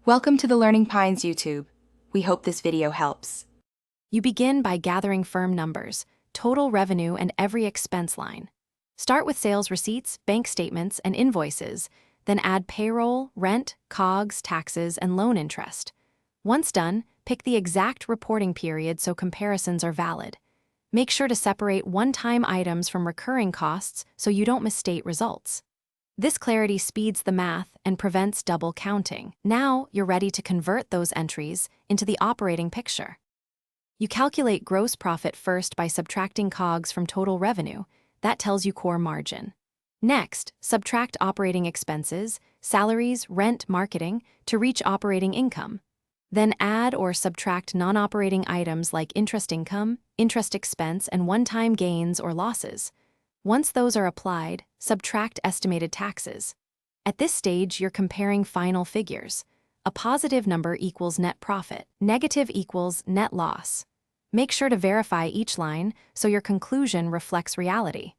Welcome to the Learning Pines YouTube. We hope this video helps. You begin by gathering firm numbers, total revenue, and every expense line. Start with sales receipts, bank statements, and invoices, then add payroll, rent, COGS, taxes, and loan interest. Once done, pick the exact reporting period so comparisons are valid. Make sure to separate one-time items from recurring costs so you don't misstate results. This clarity speeds the math and prevents double counting. Now you're ready to convert those entries into the operating picture. You calculate gross profit first by subtracting COGS from total revenue. That tells you core margin. Next, subtract operating expenses, salaries, rent, marketing, to reach operating income. Then add or subtract non-operating items like interest income, interest expense, and one-time gains or losses. Once those are applied, subtract estimated taxes. At this stage, you're comparing final figures. A positive number equals net profit, negative equals net loss. Make sure to verify each line so your conclusion reflects reality.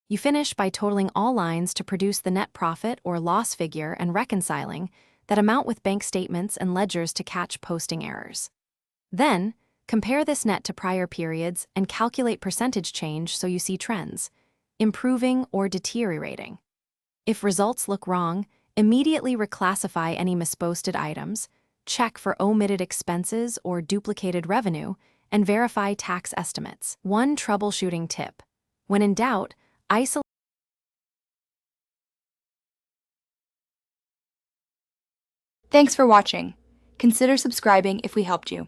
You finish by totaling all lines to produce the net profit or loss figure and reconciling that amount with bank statements and ledgers to catch posting errors. Then, compare this net to prior periods and calculate percentage change so you see trends, improving or deteriorating. If results look wrong, immediately reclassify any misposted items, check for omitted expenses or duplicated revenue, and verify tax estimates. One troubleshooting tip: when in doubt, isolate. Thanks for watching. Consider subscribing if we helped you.